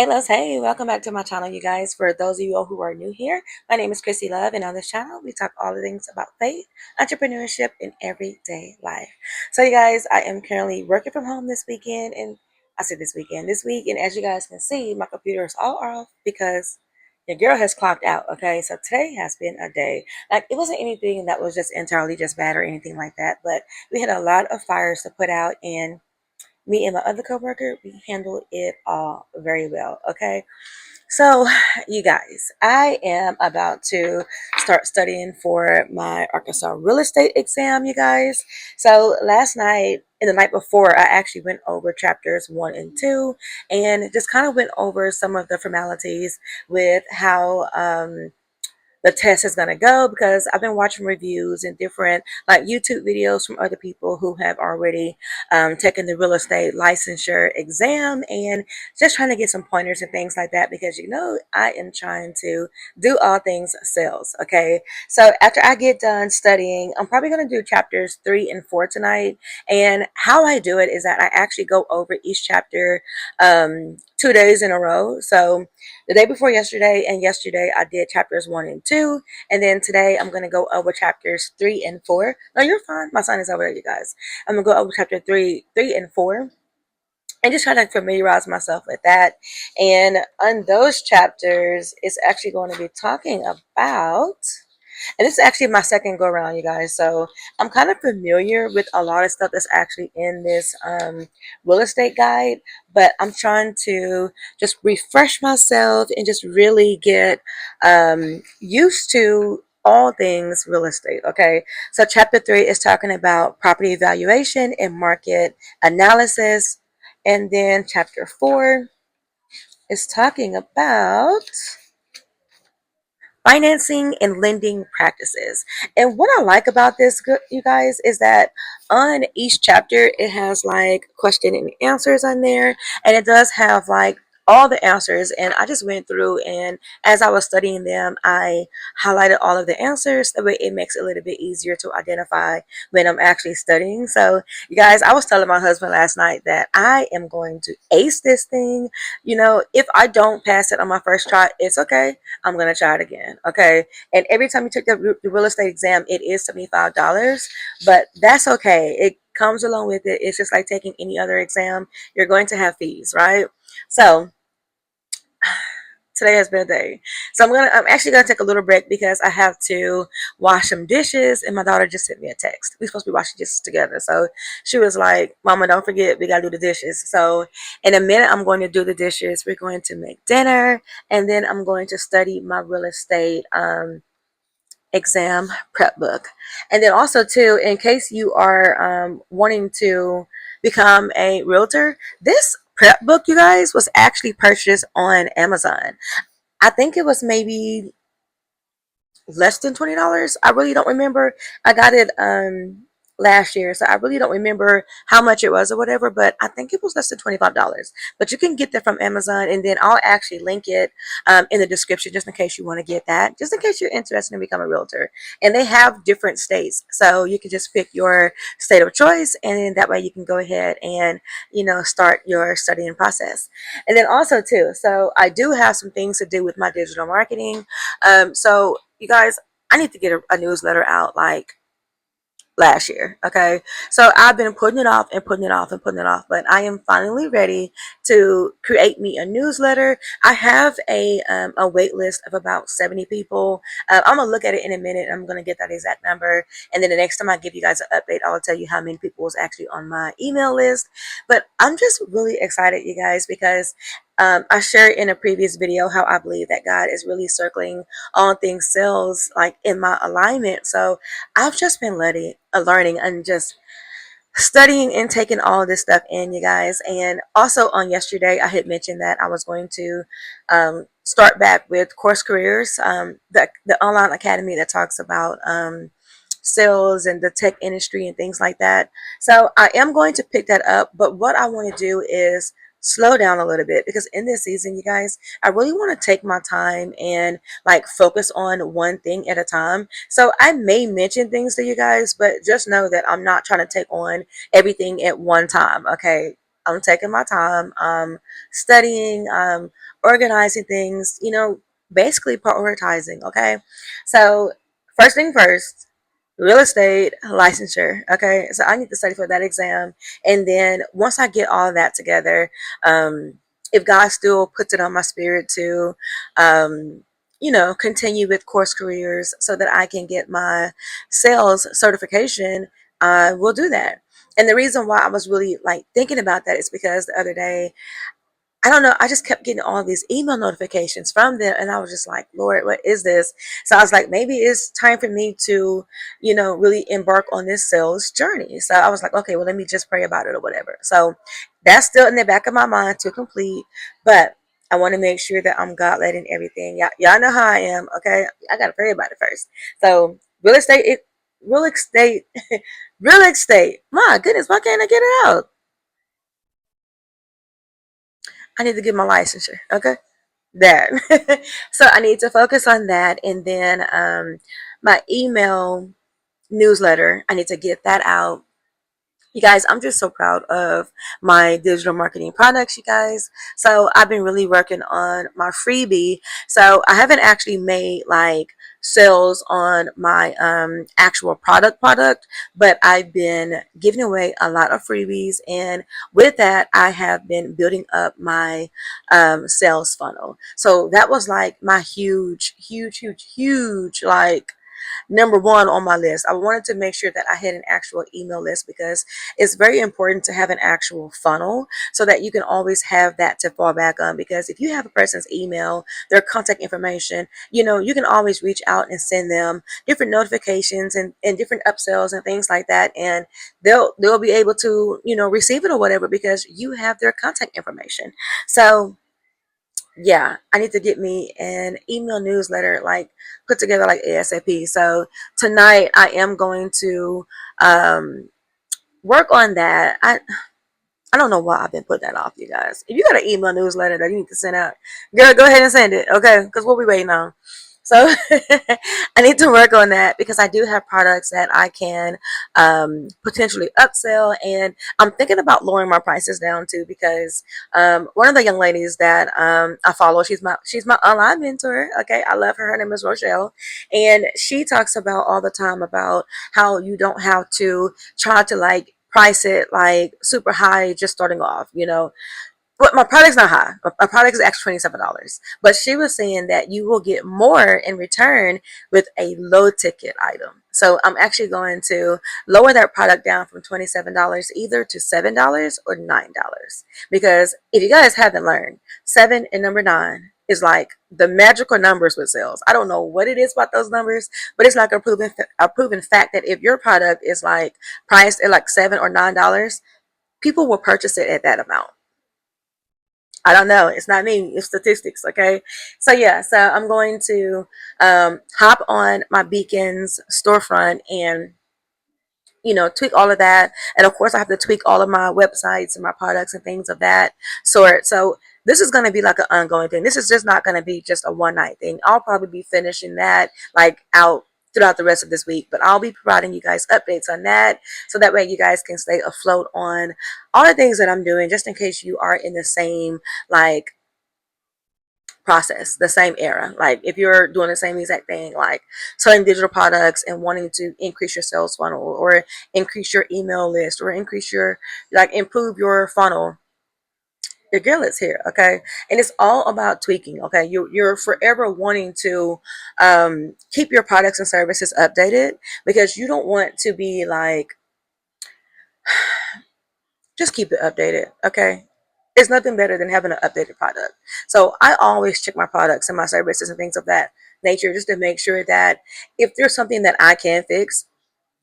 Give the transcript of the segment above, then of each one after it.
Hey, Loves, hey, welcome back to my channel, you guys. For those of you all who are new here, my name is Chrissy Love, and on this channel, we talk all the things about faith, entrepreneurship, and everyday life. So, you guys, I am currently working from home this weekend, and I said this week, and as you guys can see, my computer is all off because your girl has clocked out, okay? So, today has been a day. Like, it wasn't anything that was just entirely just bad or anything like that, but we had a lot of fires to put out, and me and my other coworker, we handled it all very well. Okay. So, you guys, I am about to start studying for my Arkansas real estate exam, you guys. So, last night and the night before, I actually went over chapters 1 and 2 and just kind of went over some of the formalities with how the test is going to go, because I've been watching reviews and different like YouTube videos from other people who have already taken the real estate licensure exam, and just trying to get some pointers and things like that, because I am trying to do all things sales. Okay, so after I get done studying, I'm probably going to do chapters 3 and 4 tonight. And how I do it is that I actually go over each chapter 2 days in a row. So the day before yesterday and yesterday, I did chapters 1 and 2. And then today, I'm going to go over chapters 3 and 4. No, you're fine. My son is over there, you guys. I'm going to go over chapter 3 and 4 and just try to familiarize myself with that. And on those chapters, it's actually going to be talking about, and this is actually my second go around, you guys. So I'm kind of familiar with a lot of stuff that's actually in this real estate guide, but I'm trying to just refresh myself and just really get used to all things real estate. Okay, so chapter 3 is talking about property evaluation and market analysis, and then chapter 4 is talking about financing and lending practices. And what I like about this, you guys, is that on each chapter it has like question and answers on there, and it does have like all the answers. And I just went through, and as I was studying them, I highlighted all of the answers. That way it makes it a little bit easier to identify when I'm actually studying. So you guys, I was telling my husband last night that I am going to ace this thing. If I don't pass it on my first try, it's okay. I'm gonna try it again. Okay. And every time you take the real estate exam, it is $75, but that's okay. It comes along with it. It's just like taking any other exam. You're going to have fees, right? So today has been a day. So I'm actually gonna take a little break because I have to wash some dishes, and my daughter just sent me a text. We're supposed to be washing dishes together. So she was like, Mama, don't forget, we gotta do the dishes. So in a minute I'm going to do the dishes. We're going to make dinner, and then I'm going to study my real estate exam prep book. And then also too, in case you are wanting to become a realtor, this prep book, you guys, was actually purchased on Amazon. I think it was maybe less than $20. I really don't remember. I got it last year, so I really don't remember how much it was or whatever, but I think it was less than $25. But you can get that from Amazon, and then I'll actually link it in the description just in case you want to get that, just in case you're interested in becoming a realtor. And they have different states, so you can just pick your state of choice, and then that way you can go ahead and start your studying process. And then also too, so I do have some things to do with my digital marketing. So you guys, I need to get a newsletter out like last year. Okay, so I've been putting it off and putting it off and putting it off, but I am finally ready to create me a newsletter. I have a wait list of about 70 people. I'm gonna look at it in a minute. I'm gonna get that exact number, and then the next time I give you guys an update, I'll tell you how many people was actually on my email list. But I'm just really excited, you guys, because I shared in a previous video how I believe that God is really circling on things sales like in my alignment. So I've just been learning and just studying and taking all of this stuff in, you guys. And also on yesterday, I had mentioned that I was going to start back with Course Careers, the online academy that talks about sales and the tech industry and things like that. So I am going to pick that up, but what I want to do is slow down a little bit, because in this season, you guys, I really want to take my time and like focus on one thing at a time. So I may mention things to you guys, but just know that I'm not trying to take on everything at one time. Okay, I'm taking my time, studying, organizing things, basically prioritizing. Okay. So, first thing first, real estate licensure. Okay. So, I need to study for that exam. And then once I get all that together, um, if God still puts it on my spirit to, continue with course careers so that I can get my sales certification, I will do that. And the reason why I was really like thinking about that is because the other day, I don't know, I just kept getting all these email notifications from them, and I was just like, Lord, what is this? So I was like, maybe it's time for me to, really embark on this sales journey. So I was like, okay, well, let me just pray about it or whatever. So that's still in the back of my mind to complete, but I want to make sure that I'm God led in everything. Y'all know how I am, okay? I got to pray about it first. So real estate, real estate. My goodness, why can't I get it out? I need to get my licensure, okay? That. So I need to focus on that, and then my email newsletter, I need to get that out. You guys, I'm just so proud of my digital marketing products, you guys. So I've been really working on my freebie. So I haven't actually made like sales on my actual product, but I've been giving away a lot of freebies, and with that I have been building up my sales funnel. So that was like my huge like number one on my list. I wanted to make sure that I had an actual email list because it's very important to have an actual funnel so that you can always have that to fall back on. Because if you have a person's email, their contact information, you can always reach out and send them different notifications and different upsells and things like that. And they'll be able to, receive it or whatever because you have their contact information. So yeah, I need to get me an email newsletter like put together like ASAP. So tonight I am going to um, work on that. I don't know why I've been putting that off, you guys. If you got an email newsletter that you need to send out, girl, go ahead and send it, okay? Because what we waiting on. So I need to work on that because I do have products that I can potentially upsell, and I'm thinking about lowering my prices down too. Because one of the young ladies that I follow, she's my online mentor. Okay, I love her. Her name is Rochelle, and she talks about all the time about how you don't have to try to like price it like super high just starting off, but my product's not high. My product is actually $27. But she was saying that you will get more in return with a low ticket item. So I'm actually going to lower that product down from $27 either to $7 or $9. Because if you guys haven't learned, 7 and number 9 is like the magical numbers with sales. I don't know what it is about those numbers, but it's like a proven fact that if your product is like priced at like $7 or $9, people will purchase it at that amount. I don't know. It's not me. It's statistics. Okay. So yeah. So I'm going to hop on my Beacons storefront and tweak all of that. And of course, I have to tweak all of my websites and my products and things of that sort. So this is going to be like an ongoing thing. This is just not going to be just a one night thing. I'll probably be finishing that like out throughout the rest of this week, but I'll be providing you guys updates on that so that way you guys can stay afloat on all the things that I'm doing, just in case you are in the same like process, the same era. Like if you're doing the same exact thing, like selling digital products and wanting to increase your sales funnel or increase your email list or increase your like improve your funnel, your girl is here, okay? And it's all about tweaking, okay? You're forever wanting to keep your products and services updated because you don't want to be like just keep it updated, okay? It's nothing better than having an updated product. So I always check my products and my services and things of that nature just to make sure that if there's something that I can fix,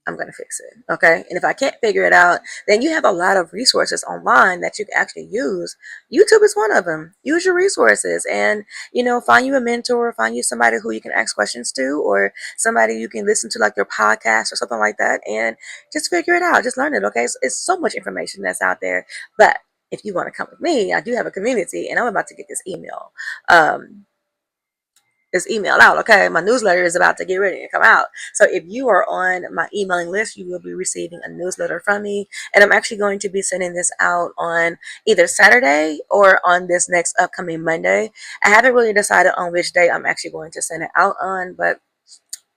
I'm going to fix it. Okay. And if I can't figure it out, then you have a lot of resources online that you can actually use. YouTube is one of them. Use your resources and, find you a mentor, find you somebody who you can ask questions to, or somebody you can listen to like their podcast or something like that, and just figure it out. Just learn it. Okay. It's so much information that's out there. But if you want to come with me, I do have a community and I'm about to get this email. Um, is emailed out. Okay, my newsletter is about to get ready to come out. So if you are on my emailing list, you will be receiving a newsletter from me, and I'm actually going to be sending this out on either Saturday or on this next upcoming Monday. I haven't really decided on which day I'm actually going to send it out on, but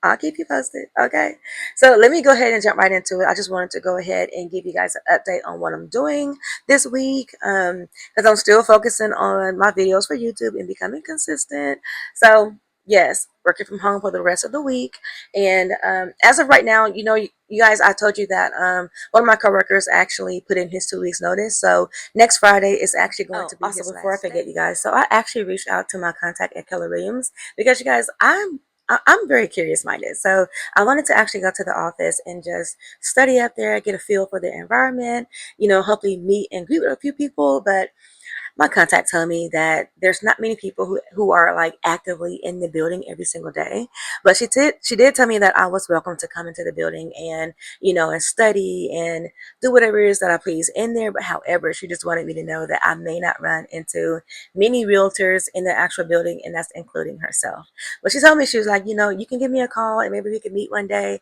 I'll keep you posted. Okay. So let me go ahead and jump right into it. I just wanted to go ahead and give you guys an update on what I'm doing this week. Because I'm still focusing on my videos for YouTube and becoming consistent. So yes, working from home for the rest of the week. And as of right now, you guys, I told you that one of my coworkers actually put in his 2 weeks notice. So next Friday is actually going to be also his before I forget, you guys. So I actually reached out to my contact at Keller Williams because you guys, I'm very curious minded. So I wanted to actually go to the office and just study up there, get a feel for the environment, hopefully meet and greet with a few people. But my contact told me that there's not many people who are like actively in the building every single day. But she did tell me that I was welcome to come into the building and and study and do whatever it is that I please in there. But however, she just wanted me to know that I may not run into many realtors in the actual building, and that's including herself. But she told me, she was like, you can give me a call and maybe we can meet one day.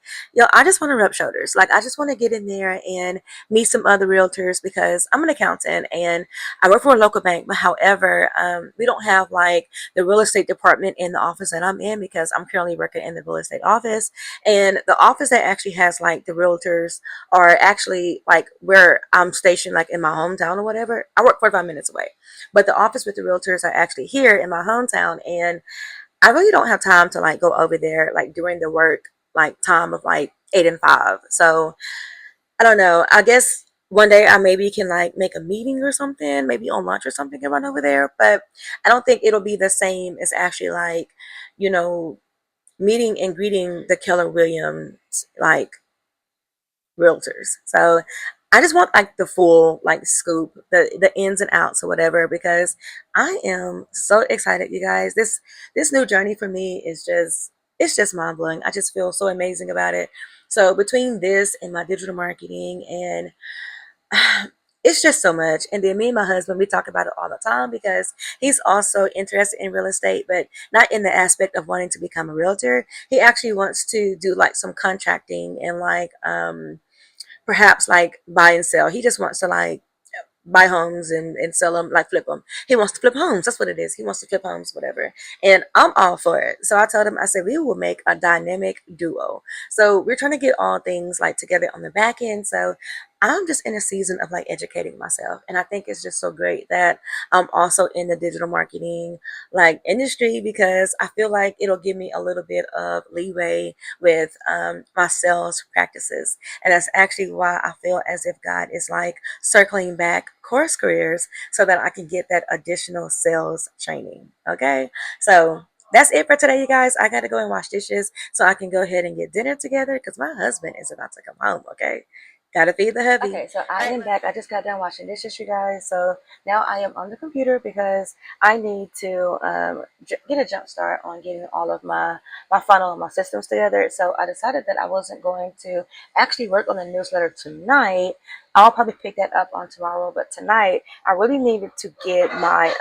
I just want to rub shoulders. Like, I just want to get in there and meet some other realtors because I'm an accountant and I work for a local bank. But however, we don't have like the real estate department in the office that I'm in because I'm currently working in the real estate office. And the office that actually has like the realtors are actually like where I'm stationed, like in my hometown or whatever. I work 45 minutes away. But the office with the realtors are actually here in my hometown. And I really don't have time to like go over there like during the work like time of like 8 and 5. So I don't know. I guess one day I maybe can like make a meeting or something, maybe on lunch or something and run over there. But I don't think it'll be the same as actually like, you know, meeting and greeting the Keller Williams like realtors. So I just want like the full like scoop, the ins and outs or whatever, because I am so excited, you guys. This new journey for me is just, it's just mind blowing. I just feel so amazing about it. So between this and my digital marketing and it's just so much. And then me and my husband, we talk about it all the time because he's also interested in real estate, but not in the aspect of wanting to become a realtor. He actually wants to do like some contracting and like perhaps like buy and sell. He just wants to like buy homes and sell them, like flip them. He wants to flip homes. That's what it is. He wants to flip homes, whatever. And I'm all for it. So I told him, I said, we will make a dynamic duo. So we're trying to get all things like together on the back end. So I'm just in a season of like educating myself. And I think it's just so great that I'm also in the digital marketing like industry because I feel like it'll give me a little bit of leeway with my sales practices. And that's actually why I feel as if God is like circling back course careers so that I can get that additional sales training. Okay. So that's it for today, you guys. I got to go and wash dishes so I can go ahead and get dinner together because my husband is about to come home. Okay. Gotta feed the hubby. Okay, so I am back. I just got done washing dishes, you guys. So now I am on the computer because I need to get a jump start on getting all of my funnel and my systems together. So I decided that I wasn't going to actually work on the newsletter tonight. I'll probably pick that up on tomorrow, but tonight I really needed to get my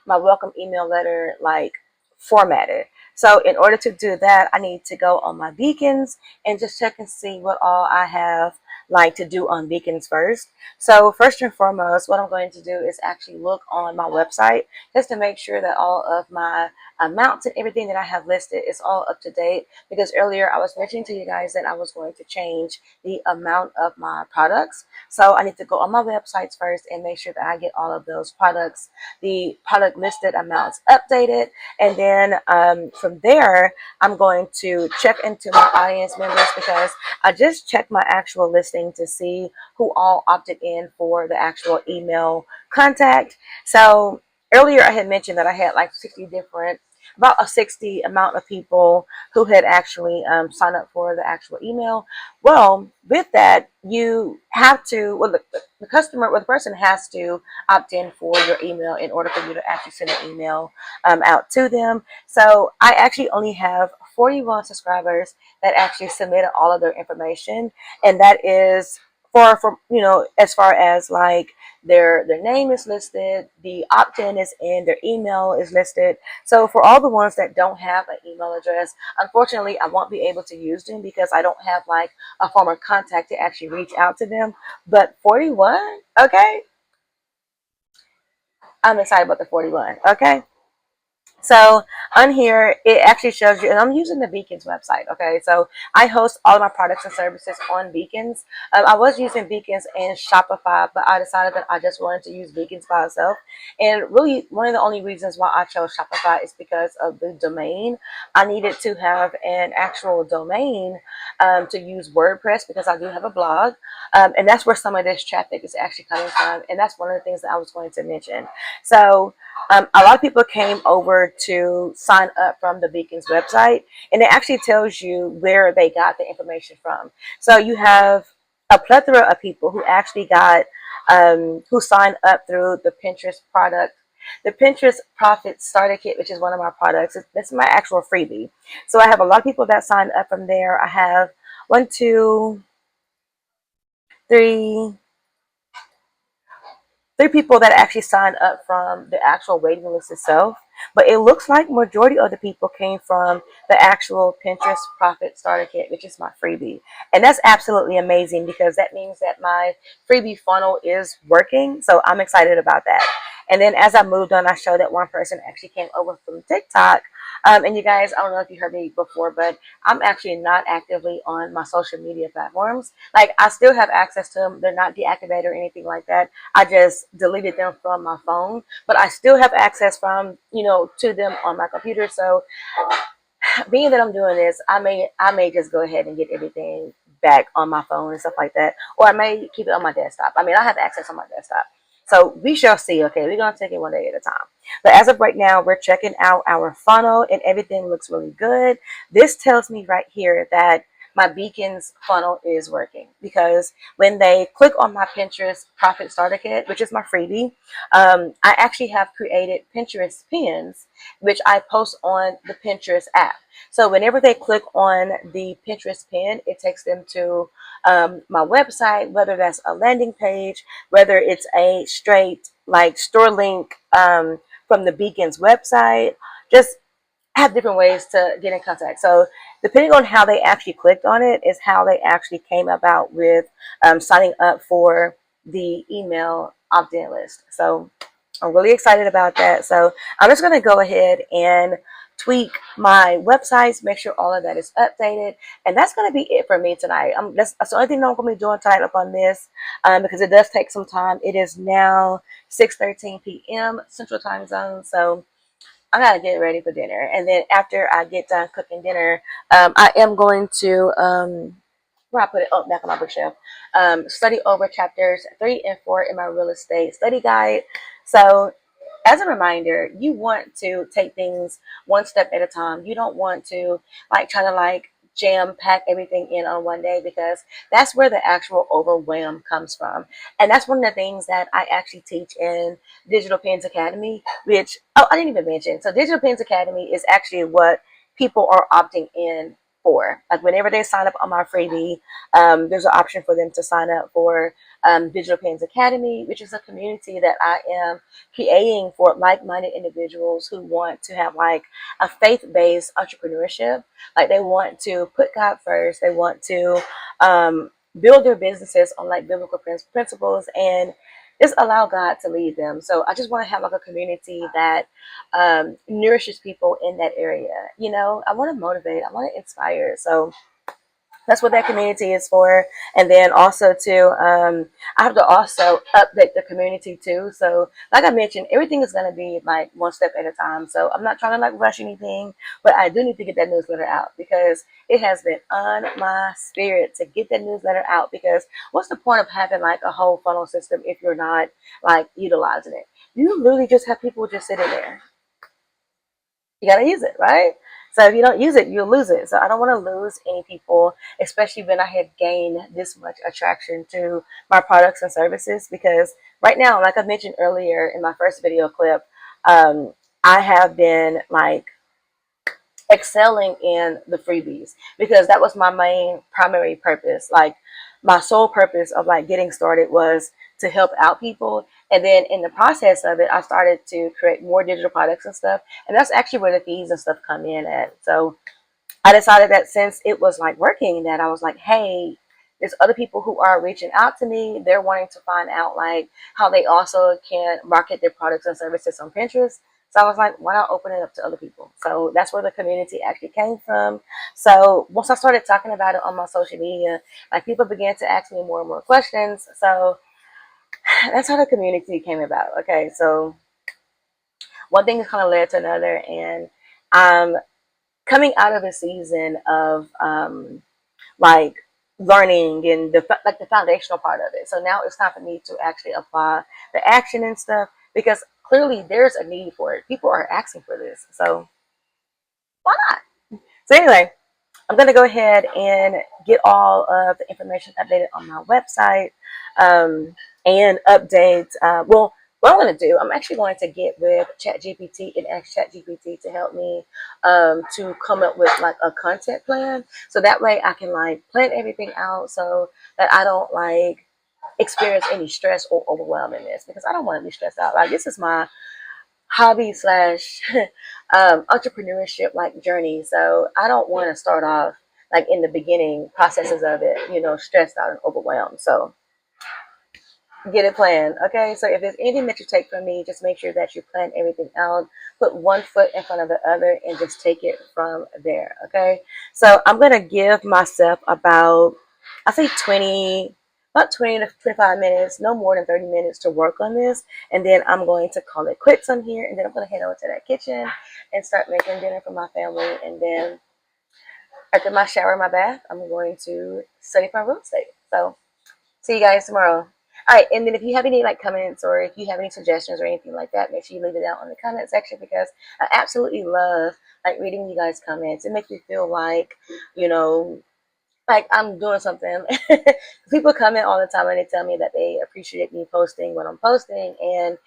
welcome email letter like formatted. So in order to do that, I need to go on my beacons and just check and see what all I have like to do on beacons first. So first and foremost, what I'm going to do is actually look on my website just to make sure that all of my amounts and everything that I have listed is all up to date, because earlier I was mentioning to you guys that I was going to change the amount of my products. So I need to go on my websites first and make sure that I get all of those products, the product listed amounts updated. And then from there, I'm going to check into my audience members because I just checked my actual listing to see who all opted in for the actual email contact. So earlier I had mentioned that I had like 60 different, about a 60 amount of people who had actually signed up for the actual email. Well, with that, you have to, well, the customer or the person has to opt in for your email in order for you to actually send an email out to them. So I actually only have 41 subscribers that actually submitted all of their information, and that is for as far as like their name is listed, the opt-in is in, their email is listed. So for all the ones that don't have an email address, unfortunately I won't be able to use them because I don't have like a form of contact to actually reach out to them. But 41, okay, I'm excited about the 41. Okay, so on here, it actually shows you, and I'm using the Beacons website. Okay, so I host all of my products and services on Beacons. I was using Beacons and Shopify, but I decided that I just wanted to use Beacons by itself. And really, one of the only reasons why I chose Shopify is because of the domain. I needed to have an actual domain to use WordPress because I do have a blog, and that's where some of this traffic is actually coming from. And that's one of the things that I was going to mention. So a lot of people came over to sign up from the Beacons website, and it actually tells you where they got the information from. So you have a plethora of people who actually got who signed up through the Pinterest product. The Pinterest Profit Starter Kit, which is one of my products, that's my actual freebie. So I have a lot of people that signed up from there. I have one, two, three, three people that actually signed up from the actual waiting list itself, but it looks like majority of the people came from the actual Pinterest Profit Starter Kit, which is my freebie. And that's absolutely amazing because that means that my freebie funnel is working. So I'm excited about that. And then as I moved on, I showed that one person actually came over from TikTok. And you guys, I don't know if you heard me before, but I'm actually not actively on my social media platforms. Like, I still have access to them. They're not deactivated or anything like that. I just deleted them from my phone, but I still have access from, to them on my computer. So being that I'm doing this, I may just go ahead and get everything back on my phone and stuff like that, or I may keep it on my desktop. I mean, I have access on my desktop. So we shall see. Okay, we're gonna take it one day at a time. But as of right now, we're checking out our funnel and everything looks really good. This tells me right here that my Beacons funnel is working because when they click on my Pinterest Profit Starter Kit, which is my freebie, I actually have created Pinterest pins, which I post on the Pinterest app. So whenever they click on the Pinterest pin, it takes them to my website, whether that's a landing page, whether it's a straight like store link from the Beacons website. Just have different ways to get in contact. So depending on how they actually clicked on it is how they actually came about with signing up for the email opt-in list. So I'm really excited about that. So I'm just going to go ahead and tweak my websites, make sure all of that is updated. And that's going to be it for me tonight. That's the only thing I'm going to be doing tonight up on this because it does take some time. It is now 6:13 p.m. Central Time Zone. So I gotta get ready for dinner, and then after I get done cooking dinner, I am going to where I put it back on my bookshelf. Study over chapters 3 and 4 in my real estate study guide. So as a reminder, you want to take things one step at a time. You don't want to like try to like jam pack everything in on one day because that's where the actual overwhelm comes from. And that's one of the things that I actually teach in Digital Pens Academy, which, oh, I didn't even mention. So Digital Pens Academy is actually what people are opting in for. Like whenever they sign up on my freebie, there's an option for them to sign up for Digital Pens Academy, which is a community that I am creating for like-minded individuals who want to have like a faith-based entrepreneurship. Like they want to put God first. They want to build their businesses on like biblical principles and just allow God to lead them. So I just want to have like a community that nourishes people in that area. I want to motivate. I want to inspire. So that's what that community is for. And then also too, I have to also update the community too. So like I mentioned, everything is going to be like one step at a time. So I'm not trying to like rush anything, but I do need to get that newsletter out because it has been on my spirit to get that newsletter out. Because what's the point of having like a whole funnel system if you're not like utilizing it? You literally just have people just sitting there. You got to use it, right? So if you don't use it, you'll lose it. So I don't want to lose any people, especially when I had gained this much attraction to my products and services. Because right now, like I mentioned earlier in my first video clip, I have been like excelling in the freebies because that was my main primary purpose. Like my sole purpose of like getting started was to help out people. And then in the process of it, I started to create more digital products and stuff. And that's actually where the fees and stuff come in at. So I decided that since it was like working, that I was like, hey, there's other people who are reaching out to me. They're wanting to find out like how they also can market their products and services on Pinterest. So I was like, why not open it up to other people? So that's where the community actually came from. So once I started talking about it on my social media, like people began to ask me more and more questions. So that's how the community came about. Okay, so one thing has kind of led to another, and I'm coming out of a season of like learning and the foundational part of it. So now it's time for me to actually apply the action and stuff because clearly there's a need for it. People are asking for this, so why not? So anyway, I'm gonna go ahead and get all of the information updated on my website and update. Well, what I'm gonna do, I'm actually going to get with ChatGPT and ask ChatGPT to help me to come up with like a content plan, so that way I can like plan everything out so that I don't like experience any stress or overwhelm in this because I don't want to be stressed out. Like this is my hobby slash entrepreneurship like journey. So I don't want to start off like in the beginning processes of it, stressed out and overwhelmed. So get it planned. Okay. So if there's anything that you take from me, just make sure that you plan everything out, put one foot in front of the other and just take it from there. Okay. So I'm going to give myself about, I say 20, about 20 to 25 minutes, no more than 30 minutes to work on this. And then I'm going to call it quits on here. And then I'm going to head over to that kitchen and start making dinner for my family. And then after my shower and my bath, I'm going to study for real estate. So see you guys tomorrow. All right, and then if you have any like comments or if you have any suggestions or anything like that, make sure you leave it down in the comment section because I absolutely love like reading you guys' comments. It makes me feel like, you know, like I'm doing something. People comment all the time and they tell me that they appreciate me posting what I'm posting, and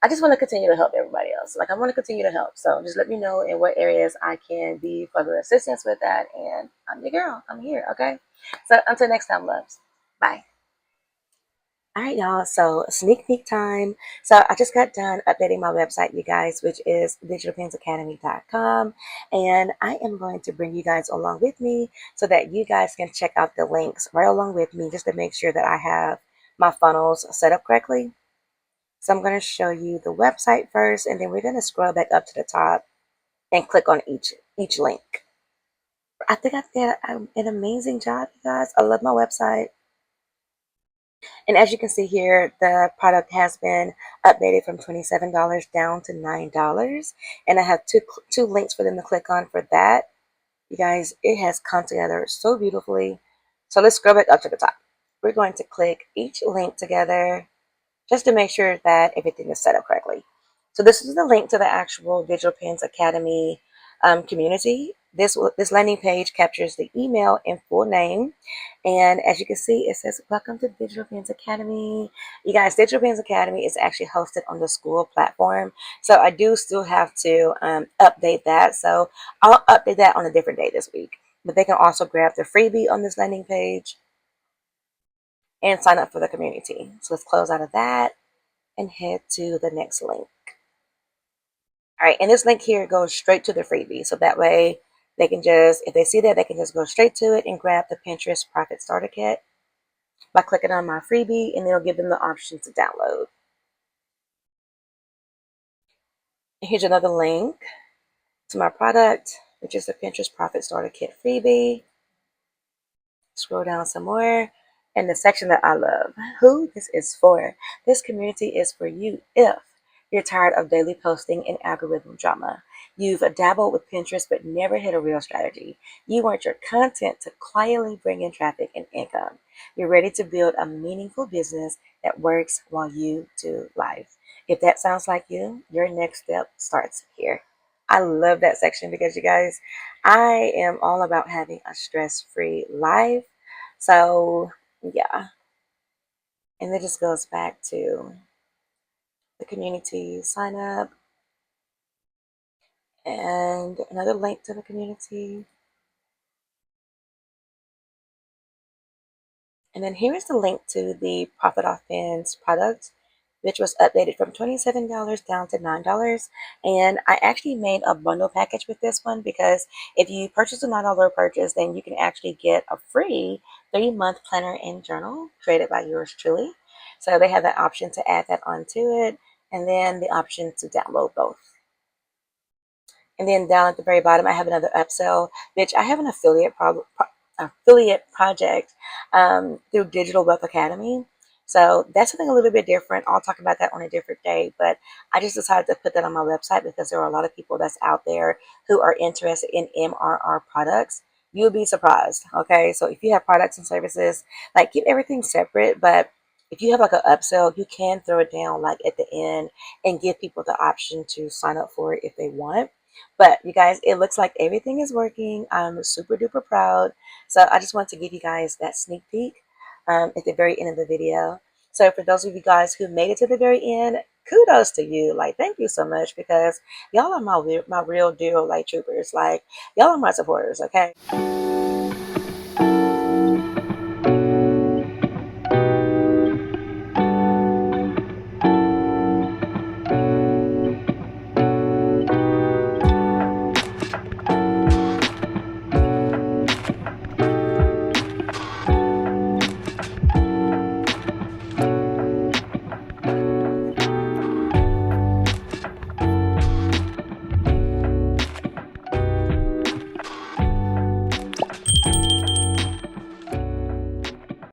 I just want to continue to help everybody else. Like I want to continue to help. So just let me know in what areas I can be further assistance with that, and I'm your girl. I'm here. Okay. So until next time, loves. Bye. All right, y'all. So sneak peek time. So I just got done updating my website, you guys, which is digitalpensacademy.com. And I am going to bring you guys along with me so that you guys can check out the links right along with me just to make sure that I have my funnels set up correctly. So I'm going to show you the website first, and then we're going to scroll back up to the top and click on each link. I think I did an amazing job, you guys. I love my website. And as you can see here, the product has been updated from $27 down to $9. And I have two links for them to click on for that. You guys, it has come together so beautifully. So let's scroll back up to the top. We're going to click each link together just to make sure that everything is set up correctly. So this is the link to the actual Digital Pens Academy community. This landing page captures the email and full name. And as you can see, it says, welcome to Digital Pens Academy. You guys, Digital Pens Academy is actually hosted on the school platform. So I do still have to update that. So I'll update that on a different day this week. But they can also grab the freebie on this landing page and sign up for the community. So let's close out of that and head to the next link. All right, and this link here goes straight to the freebie. So that way they can just, if they see that, they can just go straight to it and grab the Pinterest Profit Starter Kit by clicking on my freebie, and it'll give them the option to download. And here's another link to my product, which is the Pinterest Profit Starter Kit freebie. Scroll down some more. And the section that I love, who this is for. This community is for you if you're tired of daily posting and algorithm drama. You've dabbled with Pinterest but never hit a real strategy. You want your content to quietly bring in traffic and income. You're ready to build a meaningful business that works while you do life. If that sounds like you, your next step starts here. I love that section because you guys, I am all about having a stress-free life. So yeah, and it just goes back to the community sign up and another link to the community. And then here is the link to the Profit Off Pins product, which was updated from $27 down to $9. And I actually made a bundle package with this one because if you purchase a $9 purchase, then you can actually get a free 3-month planner and journal created by yours truly. So they have that option to add that onto it, and then the option to download both. And then down at the very bottom, I have another upsell, which I have an affiliate project through Digital Wealth Academy. So that's something a little bit different. I'll talk about that on a different day, but I just decided to put that on my website because there are a lot of people that's out there who are interested in MRR products. You'll be surprised. Okay. So if you have products and services, like keep everything separate, but if you have like an upsell, you can throw it down like at the end and give people the option to sign up for it if they want. But you guys, it looks like everything is working. I'm super duper proud. So I just want to give you guys that sneak peek at the very end of the video. So for those of you guys who made it to the very end, kudos to you. Like, thank you so much because y'all are my real deal like troopers. Like, y'all are my supporters, okay?